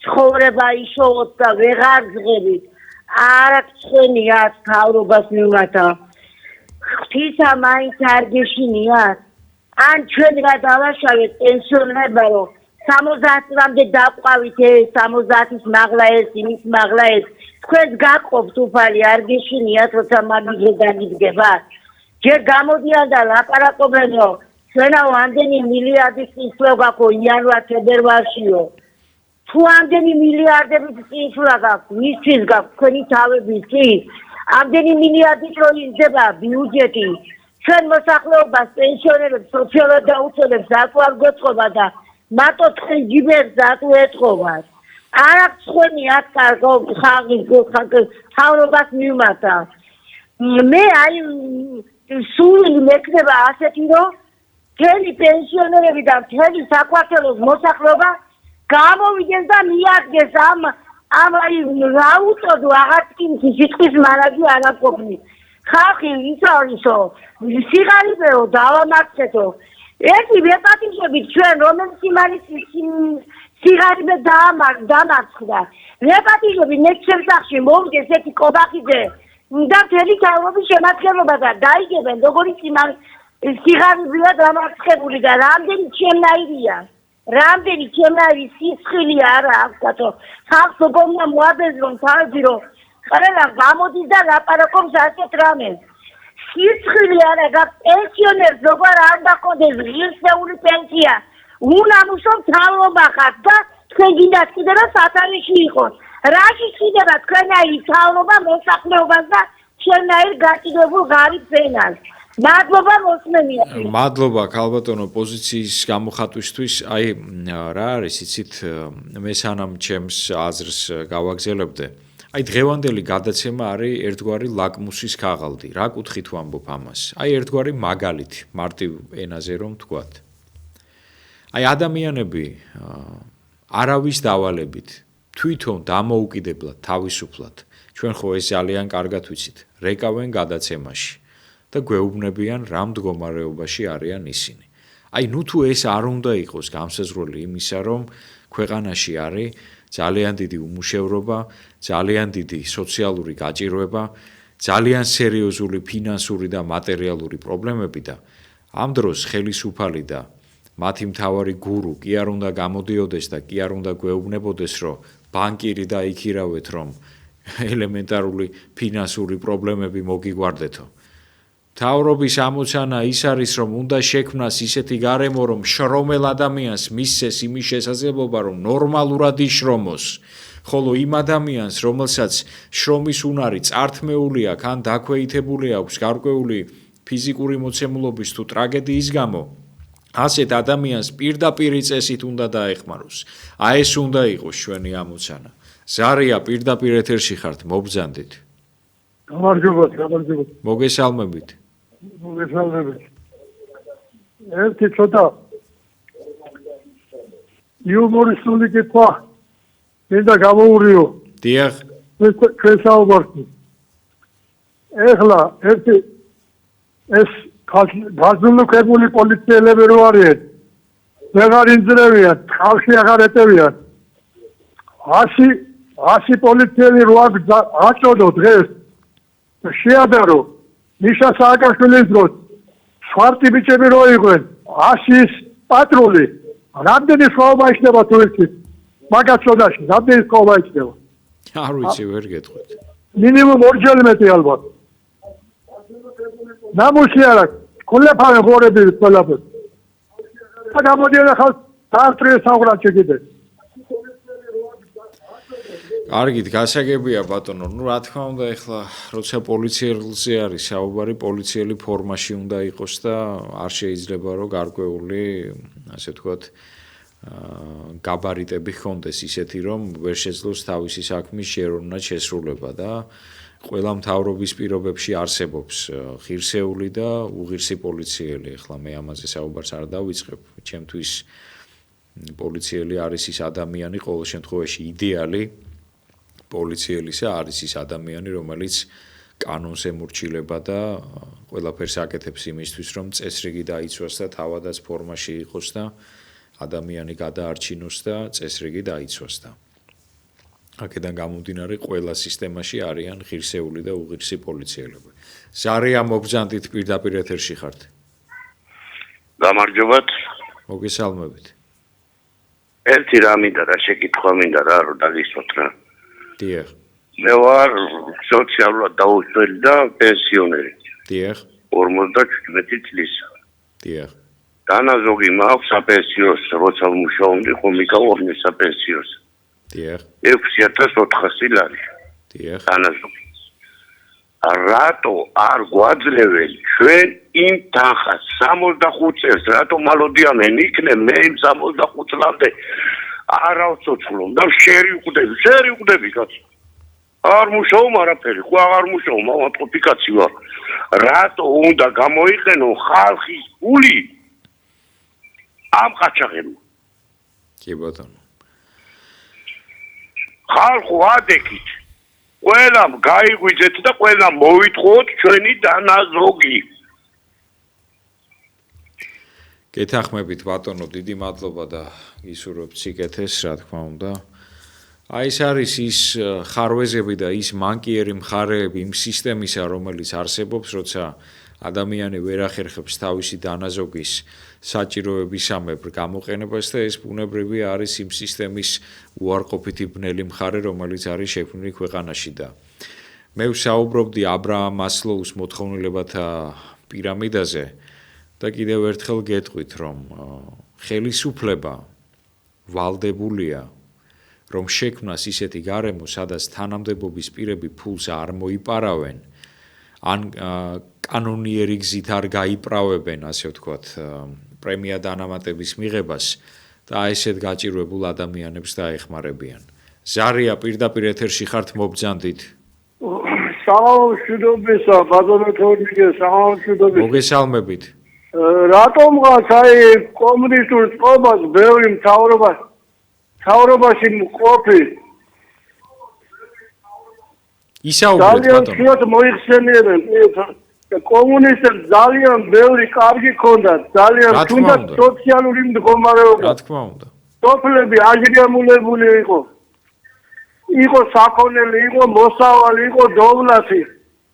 ცხოვრება იშოვოთ და ვეღარ ძღებით. არ აქვს თქვენიათ მთავრობას მიმართა. ღვთისა მაინც არ გეშინიათ. ან ჩვენ გადავაშალეთ პენსიონერებმა რომ 70-მდე დავყავით ეს 70-ის მაღლა ეს იმის მაღლა ეს თქვენს გაგყოფთ უფალი არ გეშინიათ როცა მაგიზე დაგიდგებათ. ჯერ გამოდიან და ლაპარაკობენ რომ ჩვენაო ამდენი მილიარდის წინსვლა გაქვს იანვარ-თებერვალშიო. თუ ამდენი მილიარდების წინსვლა გაქვს, მისთვის გაქვს თქვენი თავებისთვის, ამდენი მილიარდით რო იზრდება ბიუჯეტი, ჩვენ მოსახლეობას, პენსიონერებს, სოციალურად დაუცველებს ატო არ გვეწყობა და მარტო თქვენ ჯიბერს ატო ეტყობათ. არ აქვს თქვენი აკარგო ხალხის თავრობას მიმართა. მე სული მექნება ასეთი რომ მთელი პენსიონერები და მთელი საქართველოს მოსახლეობა გამოვიდეს და მიადგეს ამ რა უწოდო აღარც სიტყვის მარაგი არ აკოფნი. ხალხი ისავრისო, სიღარიბეო დავამარცხეთო. ერთი ვეპატიჟებით ჩვენ რომელიც იმალის სიღარიბე დამარცხდა. ვეპატიჟები ნეჩემ სახში მოვიდეს ერთი კობახიძე და მთელი თავრობის შემადგენლობა და დაიგებენ როგორი სიღარიბეა დამარცხებული და რამდენი ჩემნაირია. რამდენი ჩემნაირი სისხლი არა აქვს დათო. ხალხს გონდა მოაბეზრონ თავები რომ ყველა გამოდის და ლაპარაკობს ასეთ რამეს. სისხლი არა გაქვს პენსიონერს როგორ არ დაქონდეს ღირსეული პენსია. უნამუშო მთავრობა ხართ და თქვენ გინდათ კიდე რომ სათავეში იყოს. რაში ხდება თქვენაირი მთავრობა მოსახლეობას და ჩვენაირ გაკიდებულ ღარიბ ენას. მადლობა მოსმენია. მადლობა ქალბატონო პოზიციის გამოხატვისთვის. რა არის იცით მე სანამ ჩემს აზრს გავაგზავნებდე. დღევანდელი გადაცემა არის ერთგვარი ლაკმუსის ქაღალდი. რა კუთხით ვამბობ ამას? ერთგვარი მაგალითი მარტივ ენაზე რომ ვთქვათ. ადამიანები არავის დავალებით თვითონ დამოუკიდებლად თავისუფლად ჩვენ ხო ეს ძალიან კარგად ვიცით რეკავენ გადაცემაში და გვეუბნებიან რა მდგომარეობაში არიან ისინი. ნუ თუ ეს არ უნდა იყოს გამსაზღვრელი იმისა რომ ქვეყანაში არის ძალიან დიდი უმუშევრობა, ძალიან დიდი სოციალური გაჭირვება, ძალიან სერიოზული ფინანსური და მატერიალური პრობლემები და ამ დროს ხელისუფალი და მათი მთავარი გურუ კი არ უნდა გამოდიოდეს და კი არ უნდა გვეუბნებოდეს რომ ბანკირი დაიქირავეთ რომ ელემენტარული ფინანსური პრობლემები მოგიგვარდეთო. მთავრობის ამოცანა ის არის, რომ უნდა შექმნას ისეთი გარემო, რომ შრომელ ადამიანს მისცეს იმის შესაძლებლობა, რომ ნორმალურად იშრომოს, ხოლო იმ ადამიანს, რომელსაც შრომის უნარი წართმეული აქვს, ან დაქვეითებული აქვს გარკვეული ფიზიკური მოცემულობის თუ ტრაგედიის გამო, ასეთ ადამიანს პირდაპირ წესით უნდა დაეხმაროს. აი ეს უნდა იყოს ჩვენი ამოცანა. ზარია პირდაპირ ეთერში ხართ, მობრძანდით. გამარჯობათ. მოგესალმებით. ერთი ცოტა იუმორისტული კითხვა მინდა გამოურიო. დიახ. ჩვენ საუბარში. ეხლა ერთი ეს გაზულუქებული პოლიციელები რო არიან, ვეღარ ინძრევიან, ხალხი აღარ ეტევიან. 100 პოლიციელი რო აწოდო დღეს შეადარო ნიშა სააკაშვილის დროს სვარტი ბიჭები რო იყვნენ 100-ის პატრული რამდენი სხვაობა იქნება თუ იცით მაგათ წოდაში რამდენი სხვაობა იქნება არ ვიცი ვერ გეტყვით მინიმუმ ორჯერ მეტი ალბათ ნამუსი არა კოლეფარე გორები ყველაფერს და გამოდიან ახალ საერთო საუბრად შეგიდეთ კარგით, გასაგებია ბატონო. რა თქმა უნდა, ეხლა როცა პოლიციელზე არის საუბარი, პოლიციელი ფორმაში უნდა იყოს და არ შეიძლება რომ გარკვეული, ასე ვთქვათ, გაბარიტები ჰქონდეს ისეთი, რომ ვერ შეძლოს თავისი საქმის შეეროვნა შესრულება და ყველა მთავრობის პირობებში არსებობს ღირსეული და უღირსი პოლიციელი. ეხლა მე ამაზე საუბარს არ დავიწყებ. ჩემთვის პოლიციელი არის ის ადამიანი, ყოველ შემთხვევაში იდეალი პოლიციელისა არის ის ადამიანი, რომელიც კანონს ემორჩილება და ყველაფერს აკეთებს იმისთვის, რომ წესრიგი დაიცვას და თავადაც ფორმაში იყოს და ადამიანი გადაარჩინოს და წესრიგი დაიცვას და აქედან გამომდინარე ყველა სისტემაში არიან ღირსეული და უღირსი პოლიციელები. ზარია მობრძანდით პირდაპირ ეთერში ხართ. გამარჯობათ. მოგესალმებით. ერთი რა მინდა რა შეკითხვა მინდა რა რომ დაგისვათ რა. დიახ. მე ვარ სოციალურად დაუცველი და პენსიონერი. დიახ. 57 წლის. დიახ. დანაზოგი მაქვს საპენსიოს, როცა ვმუშაობდი ხომიკაურნე საპენსიოს. დიახ. 6400 ლარი. დიახ. დანაზოგი. რატო არ გვაძლევენ ჩვენ იმ თანხას 65 წელს, რატო მალოდიანენ იქნე მე იმ 65 წლამდე არ ავწოცვლომ და შერი უყდები კაცო. არ მუშაობ არაფერი, ხო აღარ მუშაობ, მოვატყობი კაცი ვარ. რატო უნდა გამოიყენო ხალხის ფული ამ ყაჩაღებმა? კი ბატონო. ხალხო ადექით. ყველამ გაიღვიძეთ და ყველამ მოვითხოვოთ ჩვენი დანაზოგი. გეთანხმებით ბატონო, დიდი მადლობა და გისურვებთ სიკეთეს, რა თქმა უნდა. აი ეს არის ის ხარვეზები და ის მანკიერი მხარეები იმ სისტემისა, რომელიც არსებობს, როცა ადამიანი ვერ ახერხებს თავისი დანაზოგის საჭიროებისამებრ გამოყენებას და ეს ბუნებრივი არის იმ სისტემის უარყოფითი ბნელი მხარე, რომელიც არის შექმნილი ქვეყანაში და მე ვსაუბრობდი აბრაამ მასლოუს მოთხოვნილებათა პირამიდაზე და კიდევ ერთხელ გეტყვით, რომ ხელისუფლება ვალდებულია რომ შექმნას ისეთი გარემო, სადაც თანამდებობის პირები ფულს არ მოიპარავენ, ან კანონიერი გზით არ გაიპრავებენ, ასე ვთქვათ, პრემია დანამატების მიღებას და ესეთ გაჭირვებულ ადამიანებს დაეხმარებიან. ზარია პირდაპირ ეთერში ხართ, მობრძანდით. სამშვიდობისა, ბატონო თორნიკე, სამშვიდობისა. მოგესალმებით. რატომღაც აი კომუნისტურ წყობას ბევრი მთავრობაში მყოფი ისაუბრეთ ძალიან ბატონო. ხშირად მოიხსენიებენ კომუნისტებს ძალიან ბევრი კარგი ჰქონდათ, ძალიან თუნდაც სოციალური მდგომარეობა. რა თქმა უნდა. სოფლები აჟრიამულებული იყო საქონელი, იყო მოსავალი, იყო დოვლათი.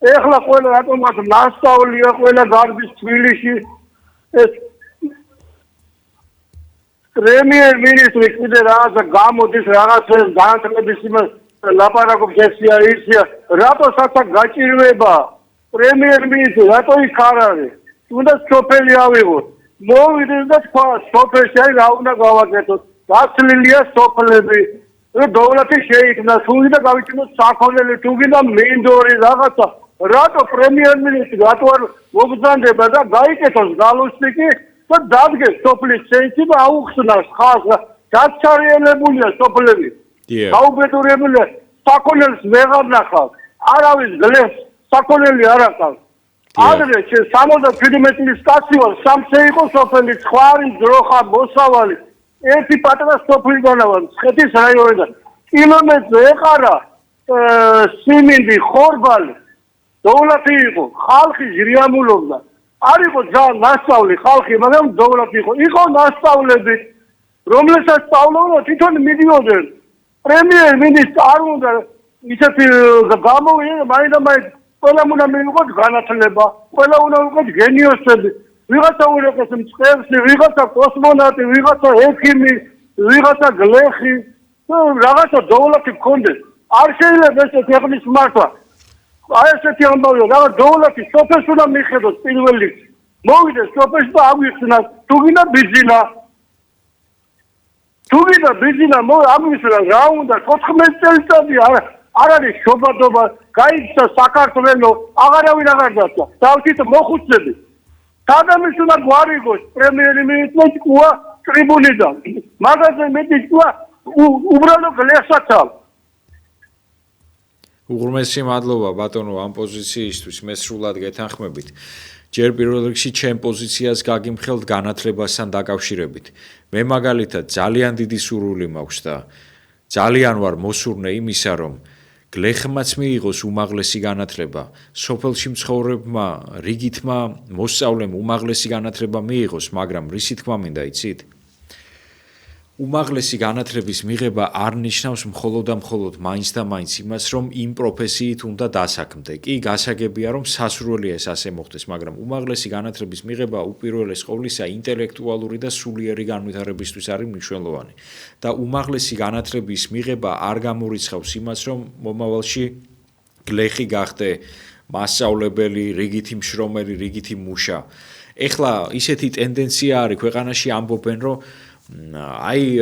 ეხლა ყველა რატომაც ნასწავლია, ყველა გარბის თბილისში ეს პრემიერ-მინისტრი კიდე რაღაცა გამოდის რაღაცას განათლების იმას ლაპარაკობს ესია, რატო საცა გაჭირვება პრემიერ-მინისტრი რატო იქ არ არის? უნდა სოფელი ავიღოთ. მოვიდნენ და თქვა სოფელში აი რა უნდა გავაკეთოთ. გაცლილია სოფლები. დოვლათი შეიქმნა, თუ უნდა გავიჩინოთ საქონელი, თუ გინდა მინდორი რაღაცა. რატო პრემიერ-მინისტრი რატო არ მოგზანდება და გაიკეთოს გალუსტიკი და დადგეს სოფლის ცენტრი და აუხსნას ხალხს. დაცარიელებულია სოფლები. გაუბედურებულია, საქონელს ვეღარ ნახავთ. არავის გლეხს საქონელი არ აქვს. ადრე 67 წლის კაცი ვარ, სამცე იყო სოფელი, ხვარი, ძროხა, მოსავალი. ერთი პატარა სოფლიდან ვარ, მცხეთის რაიონიდან. კილომეტრზე ეყარა სიმინდი, ხორბალი. დოვლათი იყო, ხალხი ჟრიამულობდა. არ იყო ძალიან ნასწავლი ხალხი, მაგრამ დოვლათი იყო. იყო ნასწავლები, რომელსაც სწავლობდა თვითონ მიდიოდნენ. პრემიერ-მინისტრი არ უნდა ისეთი გამოვიდეს, მაინდა-მაინც ყველა უნდა მიიღოს განათლება, ყველა უნდა იყოს გენიოსები. ვიღაცა უყურებს მწყერს, ვიღაცა კოსმონავტი, ვიღაცა ექიმი, ვიღაცა გლეხი, რაღაცა დოვლათი გქონდეს. არ შეიძლება ესეთი ახლის მართვა. აი ესეთი ამბავია, რაღაც დოვლათი სოფელს უნდა მიხედოს პირველ რიგში. მოვიდეს სოფელში და აგვიხსნას, თუ გინდა ბიზინა. თუ გინდა ბიზინა, აგვიხსნას რა უნდა 14 წელიწადი არ არის შობადობა, გაიქცა საქართველო, აღარავინ აღარ დაწვა. დავით მოხუცები. სადამის უნდა გვარიგოს პრემიერ-მინისტრი ყვა ტრიბუნიდან. მაგაზე მეტი ყვა უბრალოდ გლეხსაც აქვს. უღრმესი მადლობა ბატონო ამ პოზიციისთვის, მე სრულად გეთანხმებით. ჯერ პირველ რიგში ჩემ პოზიციას გაგიმხელთ განათლებასთან დაკავშირებით. მე მაგალითად ძალიან დიდი სურვილი მაქვს და ძალიან ვარ მოსურნე იმისა, რომ გლეხმაც მიიღოს უმაღლესი განათლება, სოფელში მცხოვრებმა, რიგითმა მოსწავლემ უმაღლესი განათლება მიიღოს, მაგრამ რისი თქმა მინდა იცით? უმაღლესი განათლების მიღება არ ნიშნავს მხოლოდ და მხოლოდ მაინც და მაინც იმას, რომ იმ პროფესიით უნდა დასაქმდე. კი, გასაგებია, რომ სასურველია ეს ასე მოხდეს, მაგრამ უმაღლესი განათლების მიღება უპირველეს ყოვლისა ინტელექტუალური და სულიერი განვითარებისთვის არის მნიშვნელოვანი. და უმაღლესი განათლების მიღება არ გამორიცხავს იმას, რომ მომავალში გლეხი გახდე, მასწავლებელი, რიგითი მშრომელი, რიგითი მუშა. ეხლა ისეთი ტენდენცია არის ქვეყანაში ამბობენ, რომ აი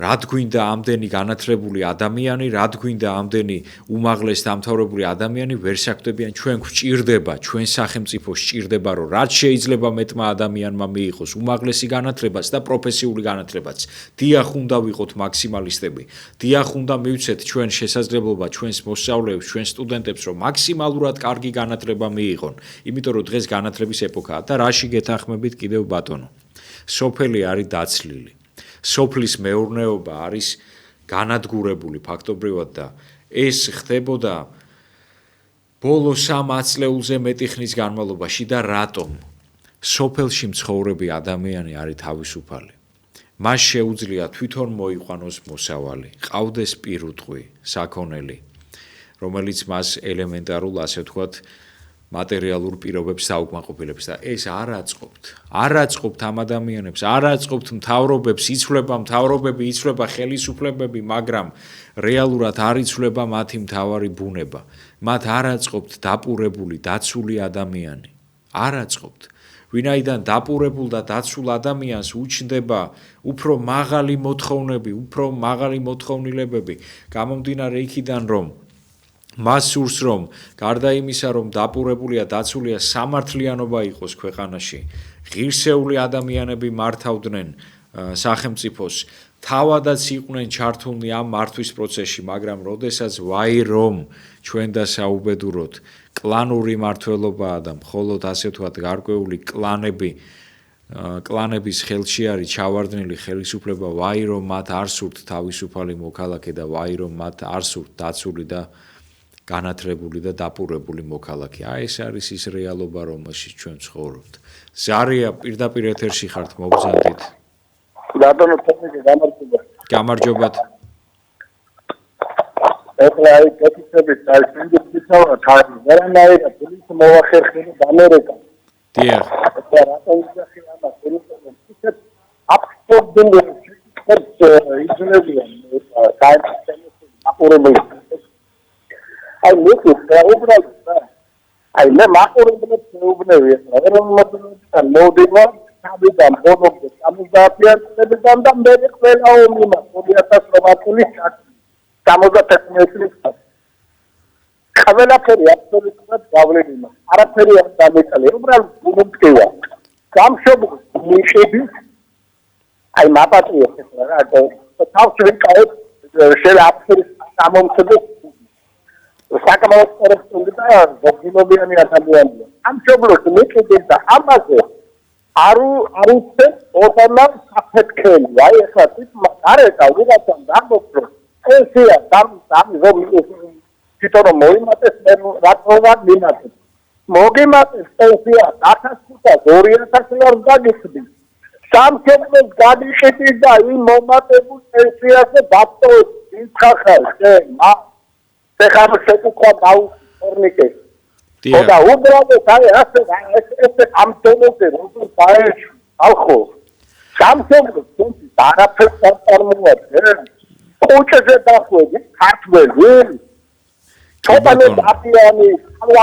რად გვინდა ამდენი განათლებული ადამიანი, რად გვინდა ამდენი უმაღლეს დამთავრებული ადამიანი, ვერ საქმდებიან, ჩვენ გვჭირდება, ჩვენ სახელმწიფო სჭირდება, რომ რაც შეიძლება მეტმა ადამიანმა მიიღოს უმაღლესი განათლებაც და პროფესიული განათლებაც. დიახ, უნდა ვიყოთ მაქსიმალისტები. დიახ, უნდა მივცეთ ჩვენ შესაძლებლობა ჩვენს მოსწავლეებს, ჩვენ სტუდენტებს, რომ მაქსიმალურად კარგი განათლება მიიღონ, იმიტომ რომ დღეს განათლების ეპოქაა და რაში გეთანხმებით კიდევ ბატონო. სოფელი არის დაცლილი. სოფლის მეურნეობა არის განადგურებული ფაქტობრივად და ეს ხდებოდა ბოლო 3 წლეულზე მეტი ხნის განმავლობაში და რატომ? სოფელში მცხოვრები ადამიანი არის თავისუფალი. მას შეუძლია თვითონ მოიყვანოს მოსავალი, ყავდეს პირუტყვი, საქონელი, რომელიც მას ელემენტარულ, ასე ვთქვათ, მატერიალურ პირობებს დაუკმაყოფილებს და ეს არ აწყობთ. არ აწყობთ ამ ადამიანებს, არ აწყობთ მთავრობებს, იცვლება მთავრობები, იცვლება ხელისუფლებები, მაგრამ რეალურად არ იცვლება მათი მთავარი ბუნება. მათ არ აწყობთ დაპურებული, დაცული ადამიანი. არ აწყობთ. ვინაიდან დაპურებულ და დაცულ ადამიანს უჩნდება უფრო მაღალი მოთხოვნები, უფრო მაღალი მოთხოვნილებები, გამომდინარე იქიდან, რომ მას სურს, რომ გარდა იმისა, რომ დაპურებულია, დაცულია, სამართლიანობა იყოს ქვეყანაში, ღირსეული ადამიანები მართავდნენ სახელმწიფოს, თავადაც იყვნენ ჩართულნი ამ მართვის პროცესში, მაგრამ როდესაც ვაირომ ჩვენ დასაუბედუროთ, კლანური მმართველობაა და მხოლოდ ასე ვთქვათ, გარკვეული კლანების ხელში არის ჩავარდნილი ხელისუფლება, ვაირომ მათ არ სურთ თავისუფალი მოქალაქე და ვაირომ მათ არ სურთ დაცული და განათლებული და დაპურებული მოქალაქე. აი ეს არის ის რეალობა, რომელშიც ჩვენ ცხოვრობთ. ზარია პირდაპირ ეთერში ხართ, მოგზანდით. ბატონო, გამარჯობა. გამარჯობათ. ეხლა აი კეთილდებით, აი სინდისავრა თავი, ვერანაირად ის მოახერხება ამერიკა. დიახ. და რატომ ისე ამას ისეთ აბსოლუტურად ინჟინერია საერთოდ აპურებელი. აი მოკლა უბრალოდ აი მე მაყურებლებს მეუბნები რომ მოდიმა თავიდან ბოლომდე 70-იან წლებიდან და მე ყველა ომი მას 2008 წლის 75 წლის ყველაფერი აბსოლუტურად გავლენილი არაფერი არ დამეკალე უბრალოდ გულმტკივა გამშობ ნიშები აი მაპატიეს რა თავს ვიკავებ შეიძლება აბსოლუტურად გამომწოდოს საკამაოდ კორექტული და გოგინობიანი ადამიანია ამ შობლოს მეკიდეს და ამაზე არუცე ოდანა საფეთქელი აი ახლა არეკა ვიღაცამ დამოწრო ესია დამ თვითონ მოიმატეს მე რატომად მიმატეს მოგიმატეს ესია 1500-2000 ლარს დაგიხდი სამშობლოს გადიშიტის და იმ მომატებულ ესიაზე დაწოვეს ისხახარ ეხლა შეკითხვა დაუორნიკეს და უბრალოდ აი ეს ამ თემაზე როგორ დაეშ ხალხო სამშობლოს არაფერს არ წარმოადგენს კუჩაზე დახვედი ქართველი თოთალე დაპიანი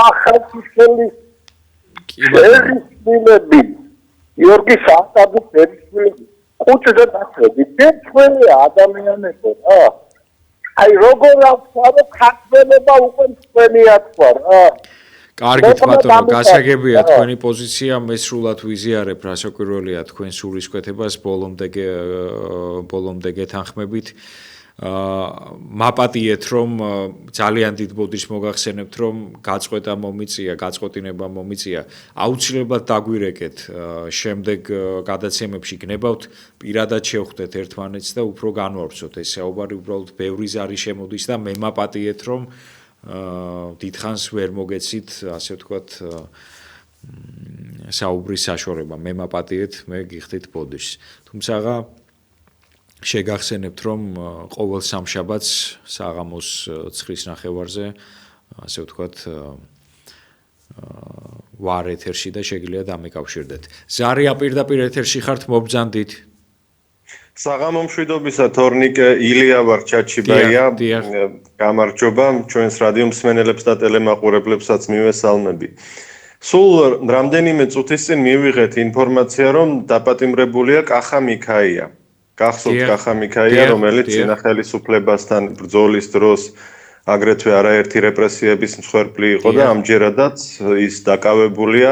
ახალციხელი ერისმილები იორგი სასტაბის ერისმილები კუჩაზე დახვედი თქვენი ადამიანებო რა აი როგორ ავსვარო ქართველობა უკვე თქვენია თქვა რა კარგით ბატონო გასაგებია თქვენი პოზიცია მე სრულად ვიზიარებ რასაკვირველია თქვენ სულისკვეთებას ბოლომდე გეთანხმებით მაპატიეთ რომ ძალიან დიდ ბოდიშს მოგახსენებთ რომ გაწყვეტინება მომიწია აუცილებლად დაგვირეკეთ შემდეგ გადაცემებში გნებავთ პირადად შევხვდეთ ერთმანეთს და უფრო განვავრცოთ ეს საუბარი უბრალოდ ბევრი ზარი შემოდის და მე მაპატიეთ რომ დიდხანს ვერ მოგეცით ასე ვთქვათ საუბრის საშუალება მე მაპატიეთ მე გიხდით ბოდიშს თუმცა შეგახსენებთ რომ ყოველ სამშაბათს საღამოს 9:30-ზე ასე ვთქვათ ვარ ეთერში და შეგიძლიათ დამეკავშირდეთ. ზარია პირდაპირ ეთერში ხართ მობრძანდით. საღამო მშვიდობისა თორნიკე ილია ვარ ჩაჩიბაია. გამარჯობა ჩვენს რადიო მსმენელებს და ტელემაყურებლებსაც მივესალმები. სულ რამდენიმე წუთის წინ მივიღეთ ინფორმაცია რომ დაპატიმრებულია კახა მიქაია. გახსოვთ კახა მიქაია რომელიც წინა ხელისუფლებასთან ბრძოლის დროს აგრეთვე არაერთი რეპრესიების მსხვერპლი იყო და ამჯერადაც ის დაკავებულია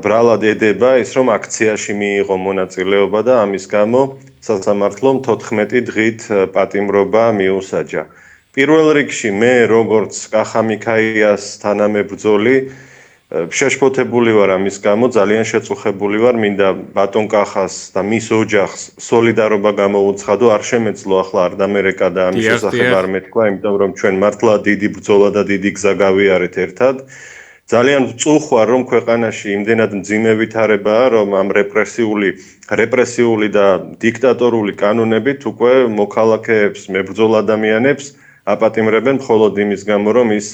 ბრალად ედება ის რომ აქციაში მიიღო მონაწილეობა და ამის გამო სასამართლომ 14 დღით პატიმრობა მიუსაჯა. პირველ რიგში მე როგორც კახა მიქაიას თანამებრძოლი შეშფოთებული ვარ ამის გამო ძალიან შეწუხებული ვარ მინდა ბატონ კახას და მის ოჯახს სოლიდარობა გამოუცხადო არ შემეძლო ახლა არ დამერეკა და ამის შესახებ არ მეთქვა იმიტომ რომ ჩვენ მართლა დიდი ბრძოლა და დიდი გზა გავიარეთ ერთად ძალიან ვწუხვარ რომ ქვეყანაში იმდენად მძიმე ვითარებაა რომ ამ რეპრესიული და დიქტატორული კანონებით უკვე მოქალაქეებს მებრძოლ ადამიანებს აპატიმრებენ მხოლოდ იმის გამო რომ ის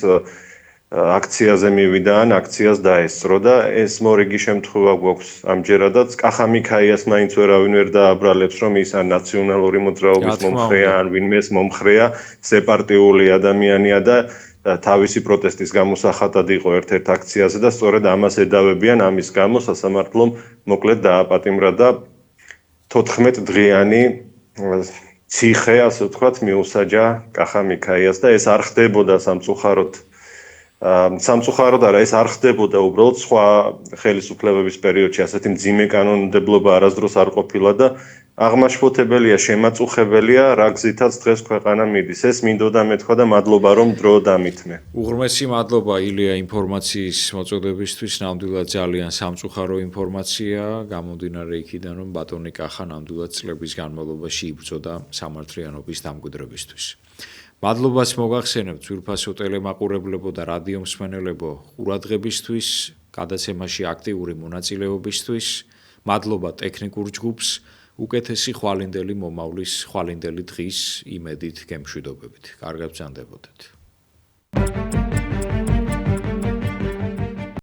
აქციაზე მივიდა ან აქციას დაესწრო და ეს მორიგი შემთხვევა გვაქვს ამჯერადაც კახა მიქაიას მაინც ვერავინ ვერ დააბრალებს რომ ის ან ნაციონალური მოძრაობის მომხრეა ან ვინმეს მომხრეა სეპარტიული ადამიანია და თავისი პროტესტის გამოსახატად იყო ერთ-ერთ აქციაზე და სწორედ ამას ედავებიან ამის გამო სასამართლომ მოკლედ დააპატიმრა და 14 დღიანი ციხე ასე ვთქვათ მიუსაჯა კახა მიქაიას და ეს არ ხდებოდა სამწუხაროდ არა ეს არ ხდებოდა უბრალოდ სხვა ხელისუფლებების პერიოდში ასეთი მძიმე კანონმდებლობა არასდროს არ ყოფილა და აღმაშფოთებელია შემაწუხებელია რა გზითაც დღეს ქვეყანა მიდის ეს მინდოდა მეთქვა და მადლობა რომ დრო დამითმე უღრმესი მადლობა ილია ინფორმაციის მოწოდებისთვის ნამდვილად ძალიან სამწუხარო ინფორმაცია გამომდინარე იქიდან რომ ბატონი კახა ნამდვილად წლების განმავლობაში იბრძოდა სამართლიანობის დამკვიდრებისთვის მადლობას მოგახსენებთ ძვირფასო ტელემაყურებლებო და რადიო მსმენელებო ყურადღებისთვის, გადაცემაში აქტიური მონაწილეობისთვის, მადლობა ტექნიკურ ჯგუფს, უკეთესი ხვალინდელი მომავლის, ხვალინდელი დღის იმედით გემშვიდობებით. კარგად ბრძანდებოდეთ.